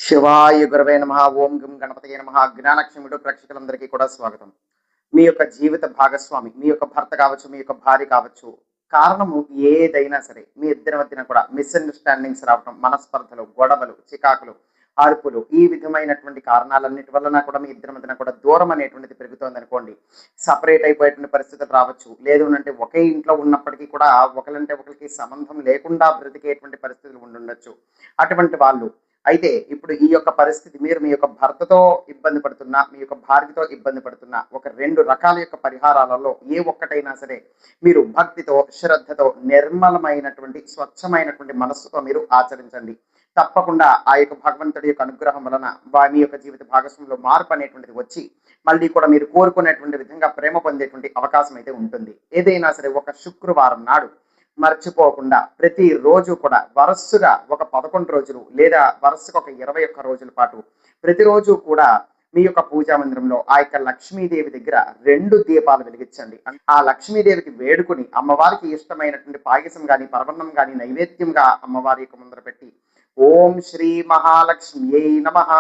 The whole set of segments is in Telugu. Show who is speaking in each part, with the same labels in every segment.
Speaker 1: శివాయ గురవే నమః. ఓం గం గణపతయే నమః. జ్ఞానలక్ష్మి ప్రేక్షకులందరికీ కూడా స్వాగతం. మీ యొక్క జీవిత భాగస్వామి, మీ యొక్క భర్త కావచ్చు, మీ యొక్క భార్య కావచ్చు, కారణము ఏదైనా సరే మీ ఇద్దరి మధ్యన కూడా మిస్అండర్‌స్టాండింగ్స్ రావటం, మనస్పర్ధలు, గొడవలు, చికాకులు, అరుపులు ఈ విధమైనటువంటి కారణాలన్నిటి వలన కూడా మీ ఇద్దరి మధ్యన కూడా దూరం అనేటువంటిది పెరుగుతోందనుకోండి. సెపరేట్ అయిపోయేటువంటి పరిస్థితులు రావచ్చు. లేదు అనంటే ఒకే ఇంట్లో ఉన్నప్పటికీ కూడా ఒకళ్ళంటే ఒకళ్ళకి సంబంధం లేకుండా బ్రతికేటువంటి పరిస్థితులు ఉండుండొచ్చు. అటువంటి వాళ్ళు అయితే ఇప్పుడు ఈ యొక్క పరిస్థితి మీరు మీ యొక్క భర్తతో ఇబ్బంది పడుతున్నా, మీ యొక్క భార్యతో ఇబ్బంది పడుతున్నా, ఒక 2 రకాల యొక్క పరిహారాలలో ఏ ఒక్కటైనా సరే మీరు భక్తితో, శ్రద్ధతో, నిర్మలమైనటువంటి, స్వచ్ఛమైనటువంటి మనస్సుతో మీరు ఆచరించండి. తప్పకుండా ఆ యొక్క భగవంతుడి యొక్క అనుగ్రహం వలన మీ యొక్క జీవిత భాగస్వామిలో మార్పు అనేటువంటిది వచ్చి మళ్ళీ కూడా మీరు కోరుకునేటువంటి విధంగా ప్రేమ పొందేటువంటి అవకాశం అయితే ఉంటుంది. ఏదైనా సరే ఒక శుక్రవారం నాడు మర్చిపోకుండా ప్రతిరోజు కూడా వరుసగా ఒక 11 రోజులు లేదా వరుసగా ఒక 21 రోజుల పాటు ప్రతిరోజు కూడా మీ యొక్క పూజా మందిరంలో ఆ యొక్క లక్ష్మీదేవి దగ్గర 2 దీపాలు వెలిగించండి. ఆ లక్ష్మీదేవికి వేడుకుని అమ్మవారికి ఇష్టమైనటువంటి పాయసం కానీ, పరవన్నం కానీ నైవేద్యంగా అమ్మవారి యొక్క ముందర పెట్టి ఓం శ్రీ మహాలక్ష్మ్యై నమః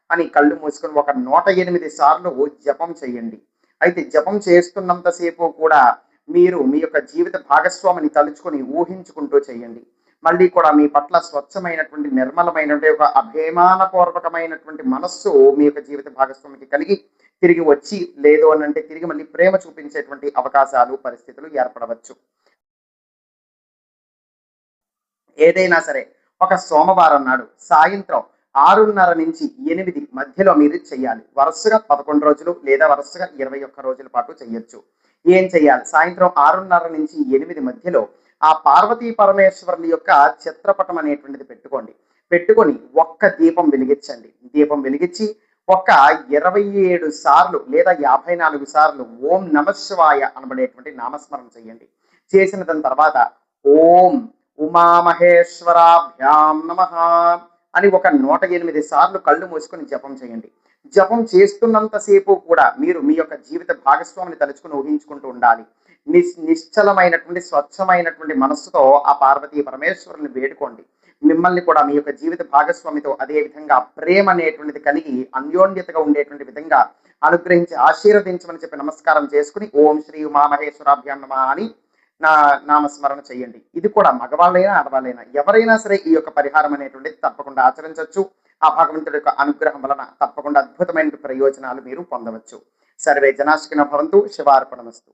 Speaker 1: అని కళ్ళు మూసుకొని ఒక 108 సార్లు జపం చేయండి. అయితే జపం చేస్తున్నంతసేపు కూడా మీరు మీ యొక్క జీవిత భాగస్వామిని తలుచుకొని ఊహించుకుంటూ చేయండి. మళ్ళీ కూడా మీ పట్ల స్వచ్ఛమైనటువంటి, నిర్మలమైనటువంటి ఒక అభిమానపూర్వకమైనటువంటి మనస్సు మీ యొక్క జీవిత భాగస్వామికి కలిగి తిరిగి వచ్చి లేదు అనంటే తిరిగి మళ్ళీ ప్రేమ చూపించేటువంటి అవకాశాలు, పరిస్థితులు ఏర్పడవచ్చు. ఏదైనా సరే ఒక సోమవారం నాడు సాయంత్రం 6:30 నుంచి 8 మధ్యలో మీరు చేయాలి. వరుసగా 11 రోజులు లేదా వరుసగా 21 రోజుల పాటు చేయొచ్చు. ఏం చేయాలి? సాయంత్రం 6:30 నుంచి 8 మధ్యలో ఆ పార్వతీ పరమేశ్వరుని యొక్క చిత్రపటం అనేటువంటిది పెట్టుకోండి. పెట్టుకొని ఒక్క దీపం వెలిగించండి. దీపం వెలిగించి ఒక 27 సార్లు లేదా 54 సార్లు ఓం నమఃశివాయ అనబడేటువంటి నామస్మరణ చేయండి. చేసిన దాని తర్వాత ఓం ఉమామహేశ్వరాభ్యాం నమః అని ఒక 108 సార్లు కళ్ళు మూసుకొని జపం చేయండి. జపం చేస్తున్నంతసేపు కూడా మీరు మీ యొక్క జీవిత భాగస్వామిని తలుచుకుని ఊహించుకుంటూ ఉండాలి. నిశ్చలమైనటువంటి, స్వచ్ఛమైనటువంటి మనస్సుతో ఆ పార్వతీ పరమేశ్వరుని వేడుకోండి. మిమ్మల్ని కూడా మీ యొక్క జీవిత భాగస్వామితో అదే విధంగా ప్రేమ అనేటువంటిది కలిగి అన్యోన్యతగా ఉండేటువంటి విధంగా అనుగ్రహించి ఆశీర్వదించమని చెప్పి నమస్కారం చేసుకుని ఓం శ్రీ ఉమామహేశ్వరాభ్యాం నమః అని నామస్మరణ చేయండి. ఇది కూడా మగవాళ్ళైనా, ఆడవాళ్ళైనా ఎవరైనా సరే ఈ యొక్క పరిహారం అనేటువంటిది తప్పకుండా ఆచరించవచ్చు. ఆ భగవంతుడి యొక్క అనుగ్రహం వలన తప్పకుండా అద్భుతమైన ప్రయోజనాలు మీరు పొందవచ్చు. సర్వే జనాశికిన భవంతు. శివార్పణమస్తు.